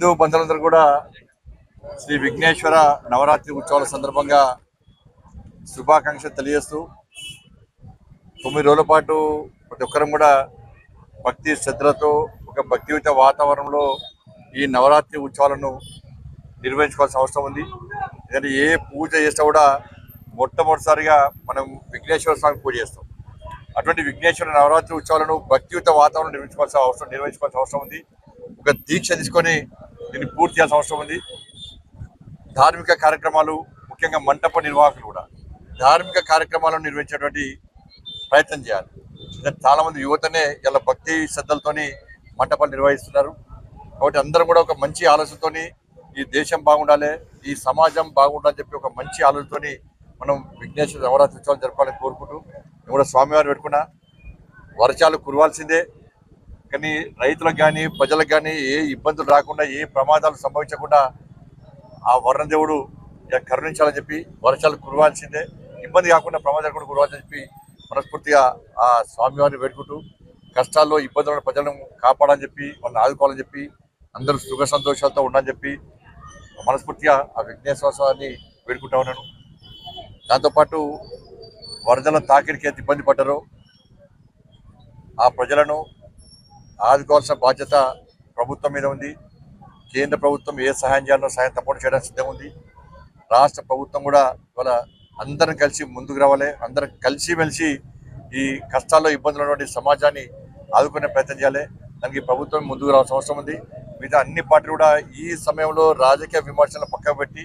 హిందూ బంధువులందరూ కూడా శ్రీ విఘ్నేశ్వర నవరాత్రి ఉత్సవాల సందర్భంగా శుభాకాంక్షలు తెలియజేస్తూ 9 రోజుల పాటు ప్రతి ఒక్కరం కూడా భక్తి శ్రద్ధలతో ఒక భక్తియుత వాతావరణంలో ఈ నవరాత్రి ఉత్సవాలను నిర్వహించుకోవాల్సిన అవసరం ఉంది. ఎందుకంటే ఏ పూజ చేసినా కూడా మొట్టమొదటిసారిగా మనం విఘ్నేశ్వర స్వామి పూజ చేస్తాం. అటువంటి విఘ్నేశ్వర నవరాత్రి ఉత్సవాలను భక్తియుత వాతావరణం నిర్వహించుకోవాల్సిన అవసరం ఉంది. ఒక దీక్ష తీసుకొని దీన్ని పూర్తి చేయాల్సిన అవసరం ఉంది. ధార్మిక కార్యక్రమాలు, ముఖ్యంగా మంటప నిర్వాహకులు కూడా ధార్మిక కార్యక్రమాలను నిర్వహించేటువంటి ప్రయత్నం చేయాలి. చాలా మంది యువతనే ఇలా భక్తి శ్రద్ధలతోని మంటపాలు నిర్వహిస్తున్నారు. కాబట్టి అందరం కూడా ఒక మంచి ఆలోచనతోని ఈ దేశం బాగుండాలి, ఈ సమాజం బాగుండాలని చెప్పి ఒక మంచి ఆలోచనతోని మనం విఘ్నేశ్వర నవరాత్రి ఉత్సవాలు జరపాలని కోరుకుంటూ, నేను కూడా స్వామివారు పెట్టుకున్నా. వర్షాలు కురవాల్సిందే, కానీ రైతులకు కానీ ప్రజలకు కానీ ఏ ఇబ్బందులు రాకుండా, ఏ ప్రమాదాలు సంభవించకుండా ఆ వర్ణదేవుడు కరుణించాలని చెప్పి వర్షాలు కురవాల్సిందే, ఇబ్బంది కాకుండా ప్రమాదాలు కూడా కురవాల్సిందని చెప్పి మనస్ఫూర్తిగా ఆ స్వామివారిని వేడుకుంటూ, కష్టాల్లో ఇబ్బందులను ప్రజలను కాపాడని చెప్పి, వాళ్ళని ఆదుకోవాలని చెప్పి, అందరూ సుఖ సంతోషాలతో ఉండని చెప్పి మనస్ఫూర్తిగా ఆ విఘ్నేశ్వర స్వామిని వేడుకుంటా ఉన్నాను. దాంతోపాటు వరదల తాకిడికి ఎంత ఇబ్బంది పడ్డారో ఆ ప్రజలను ఆదుకోవాల్సిన బాధ్యత ప్రభుత్వం మీద ఉంది. కేంద్ర ప్రభుత్వం ఏ సహాయం చేయాలో సహాయం తప్పకుండా చేయడానికి సిద్ధంగా ఉంది. రాష్ట్ర ప్రభుత్వం కూడా ఇవాళ అందరం కలిసి ముందుకు రావాలి. అందరం కలిసిమెలిసి ఈ కష్టాల్లో ఇబ్బందులు ఉన్నటువంటి సమాజాన్ని ఆదుకునే ప్రయత్నం చేయాలి. దానికి ప్రభుత్వం ముందుకు రావాల్సిన అవసరం ఉంది. మిగతా అన్ని పార్టీలు కూడా ఈ సమయంలో రాజకీయ విమర్శలను పక్కకు పెట్టి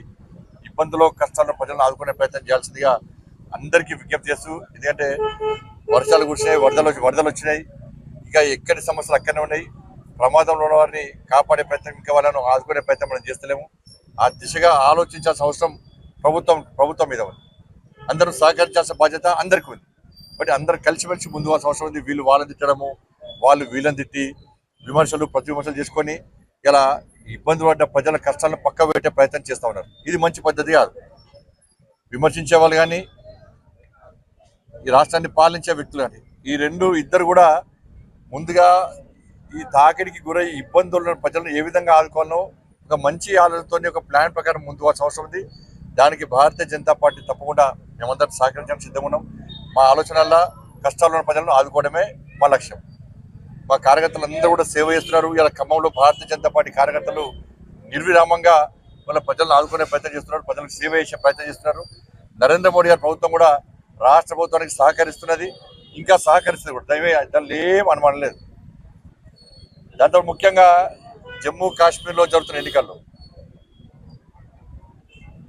ఇబ్బందుల్లో కష్టాల్లో ప్రజలను ఆదుకునే ప్రయత్నం చేయాల్సిందిగా అందరికీ విజ్ఞప్తి చేస్తూ, ఎందుకంటే వర్షాలు కురిసినాయి, వరదలు వచ్చినాయి, ఇంకా ఎక్కడి సమస్యలు అక్కడనే ఉన్నాయి. ప్రమాదంలో ఉన్న వారిని కాపాడే ప్రయత్నం, ఇంకా వాళ్ళను ఆదుకునే ప్రయత్నం మనం చేస్తలేము. ఆ దిశగా ఆలోచించాల్సిన అవసరం ప్రభుత్వం మీద ఉంది. అందరూ సహకరించాల్సిన బాధ్యత అందరికీ ఉంది. బట్ అందరూ కలిసిమెలిసి ముందు అవసరం ఉంది. వీళ్ళు వాళ్ళని తిట్టడము, వాళ్ళు వీళ్ళని తిట్టి ప్రతి విమర్శలు చేసుకొని ఇలా ఇబ్బంది పడ్డ ప్రజల కష్టాలను పక్క పెట్టే ప్రయత్నం చేస్తూ ఉన్నారు. ఇది మంచి పద్ధతి కాదు. విమర్శించే వాళ్ళు కానీ, ఈ రాష్ట్రాన్ని పాలించే వ్యక్తులు కానీ, ఇద్దరు కూడా ముందుగా ఈ తాకిడికి గురై ఇబ్బందులను ప్రజలను ఏ విధంగా ఆదుకోవాలో ఒక మంచి ఆలోచనతో ఒక ప్లాన్ ప్రకారం ముందుకు అవసరం ఉంది. దానికి భారతీయ జనతా పార్టీ తప్పకుండా మేమందరం సహకరించడానికి సిద్ధంగా ఉన్నాం. మా ఆలోచనల్లో కష్టాల్లో ఉన్న ప్రజలను ఆదుకోవడమే మా లక్ష్యం. మా కార్యకర్తలు అందరూ కూడా సేవ చేస్తున్నారు. ఇలా ఖమ్మంలో భారతీయ జనతా పార్టీ కార్యకర్తలు నిర్విరామంగా వాళ్ళ ప్రజలను ఆదుకునే ప్రయత్నం చేస్తున్నారు, ప్రజలకు సేవ చేసే ప్రయత్నం చేస్తున్నారు. నరేంద్ర మోడీ గారి ప్రభుత్వం కూడా రాష్ట్ర ప్రభుత్వానికి సహకరిస్తున్నది, ఇంకా సహకరిస్తుంది కూడా. దానిలో ఏం అనుమానం లేదు. దాంతో ముఖ్యంగా జమ్మూ కాశ్మీర్లో జరుగుతున్న ఎన్నికల్లో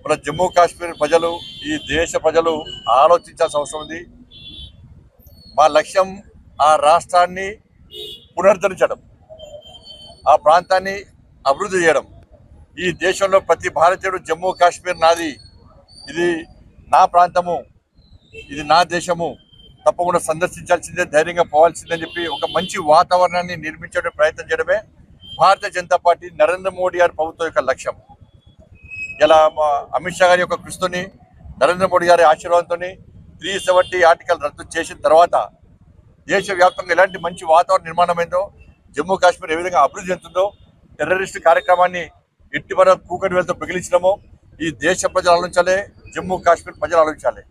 మన జమ్మూ కాశ్మీర్ ప్రజలు, ఈ దేశ ప్రజలు ఆలోచించాల్సిన అవసరం ఉంది. మా లక్ష్యం ఆ రాష్ట్రాన్ని పునరుద్ధరించడం, ఆ ప్రాంతాన్ని అభివృద్ధి చేయడం. ఈ దేశంలో ప్రతి భారతీయుడు జమ్మూ కాశ్మీర్ నాది, ఇది నా ప్రాంతము, ఇది నా దేశము, తప్పకుండా సందర్శించాల్సిందే, ధైర్యంగా పోవాల్సిందని చెప్పి ఒక మంచి వాతావరణాన్ని నిర్మించే ప్రయత్నం చేయడమే భారతీయ జనతా పార్టీ, నరేంద్ర మోడీ గారి ప్రభుత్వం యొక్క లక్ష్యం. ఇలా మా అమిత్ షా గారి యొక్క కృషితోని, నరేంద్ర మోడీ గారి ఆశీర్వాదంతో 370 ఆర్టికల్ రద్దు చేసిన తర్వాత దేశవ్యాప్తంగా ఎలాంటి మంచి వాతావరణ నిర్మాణమైందో, జమ్మూ కాశ్మీర్ ఏ విధంగా అభివృద్ధి చెందుతుందో, టెర్రరిస్టు కార్యక్రమాన్ని ఎట్టి మన కూకటి వేలతో పిగిలించడమో ఈ దేశ ప్రజలు ఆలోచించాలి, జమ్మూ కాశ్మీర్ ప్రజలు ఆలోచించాలి.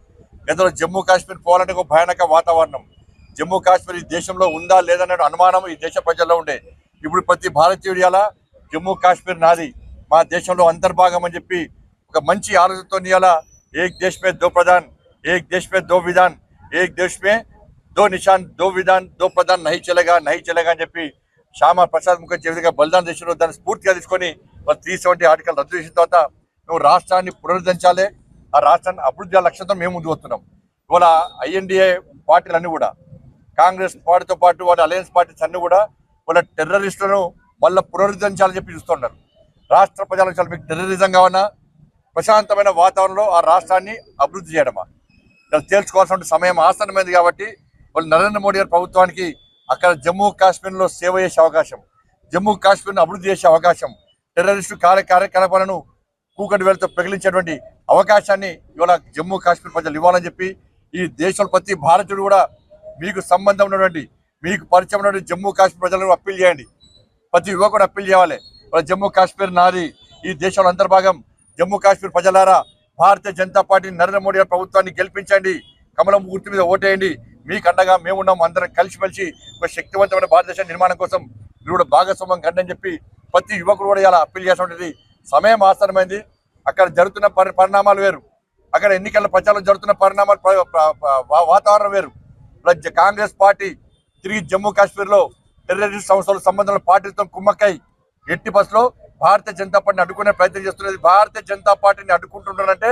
గతంలో జమ్మూ కాశ్మీర్ పోవాలంటే ఒక భయానక వాతావరణం, జమ్మూ కాశ్మీర్ ఈ దేశంలో ఉందా లేదనే అనుమానం ఈ దేశ ప్రజల్లో ఉండే. ఇప్పుడు ప్రతి భారతీయుడి అలా జమ్మూ కాశ్మీర్ నాది, మా దేశంలో అంతర్భాగం అని చెప్పి ఒక మంచి ఆలోచనతో ఇలా ఏక్ దేశ్ మే దో ప్రధాన్, ఏక్ దేశ్ మే దో విధాన్, ఏక్ దేశ్ మే దో నిషాన్, దో విధాన్, దో ప్రధాన్, నహీ చలేగా అని చెప్పి శ్యామా ప్రసాద్ ముఖర్జీ ఏ విధంగా బలిదానం చేసినారో దాన్ని స్ఫూర్తిగా తీసుకొని 370 ఆర్టికల్ రద్దు చేసిన తర్వాత నువ్వు రాష్ట్రాన్ని పునరుద్ధరించాలి, ఆ రాష్ట్రాన్ని అభివృద్ధి లక్ష్యంతో మేము ముందుకు వస్తున్నాం. ఇవాళ INDA పార్టీలన్నీ కూడా, కాంగ్రెస్ పార్టీతో పాటు వాళ్ళ అలయన్స్ పార్టీస్ అన్నీ కూడా వాళ్ళ టెర్రరిస్టులను మళ్ళీ పునరుద్ధరించాలని చెప్పి చూస్తున్నారు. రాష్ట్ర ప్రజలకు మీకు టెర్రరిజం కావాలన్నా ప్రశాంతమైన వాతావరణంలో ఆ రాష్ట్రాన్ని అభివృద్ధి చేయడమా, తేల్చుకోవాల్సిన సమయం ఆసన్నమైంది. కాబట్టి వాళ్ళు నరేంద్ర మోడీ గారి ప్రభుత్వానికి అక్కడ జమ్మూ కాశ్మీర్లో సేవ చేసే అవకాశం, జమ్మూ కాశ్మీర్ను అభివృద్ధి చేసే అవకాశం, టెర్రరిస్టు కార్యకలాపాలను కూకటి వేలతో ప్రగిలించేటువంటి అవకాశాన్ని ఇవాళ జమ్మూ కాశ్మీర్ ప్రజలు ఇవ్వాలని చెప్పి ఈ దేశంలో ప్రతి భారతీయుడు కూడా మీకు సంబంధం ఉన్నటువంటి, మీకు పరిచయం ఉన్నటువంటి జమ్మూ కాశ్మీర్ ప్రజలను అప్పీల్ చేయండి. ప్రతి యువకుడు అప్పీల్ చేయాలి. జమ్మూ కాశ్మీర్ నాది, ఈ దేశంలో అంతర్భాగం. జమ్మూ కాశ్మీర్ ప్రజలారా, భారతీయ జనతా పార్టీ నరేంద్ర మోడీ గారి ప్రభుత్వాన్ని గెలిపించండి, కమలం గుర్తు మీద ఓటేయండి. మీకు అండగా మేము ఉన్నాం. అందరం కలిసిమెలిసి ఒక శక్తివంతమైన భారతదేశ నిర్మాణం కోసం మీరు కూడా భాగస్వామ్యం కండి అని చెప్పి ప్రతి యువకుడు కూడా ఇలా అప్పీల్ చేసినటువంటి సమయం ఆసన్నమైంది. అక్కడ జరుగుతున్న పరిణామాలు వేరు, అక్కడ ఎన్నికల ప్రచారం జరుగుతున్న పరిణామాలు వాతావరణం వేరు. కాంగ్రెస్ పార్టీ తిరిగి జమ్మూ కాశ్మీర్లో టెర్రరిస్ట్ సంస్థల సంబంధం పార్టీలతో కుమ్మక్కై ఎట్టి బస్సులో భారతీయ జనతా పార్టీని అడ్డుకునే ప్రయత్నం చేస్తున్నది. భారతీయ జనతా పార్టీని అడ్డుకుంటున్నారంటే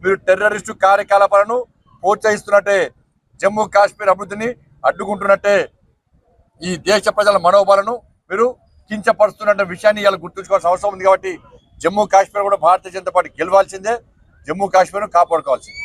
మీరు టెర్రరిస్టు కార్యకలాపాలను ప్రోత్సహిస్తున్నట్టే, జమ్మూ కాశ్మీర్ అభివృద్ధిని అడ్డుకుంటున్నట్టే, ఈ దేశ ప్రజల మనోబలను మీరు కించపరుస్తున్న విషయాన్ని ఇలా గుర్తుంచుకోవాల్సిన అవసరం ఉంది. కాబట్టి జమ్మూ కాశ్మీర్ కూడా భారతీయ జనతా పార్టీ గెలవాల్సిందే, జమ్మూ కాశ్మీర్ను కాపాడుకోవాల్సిందే.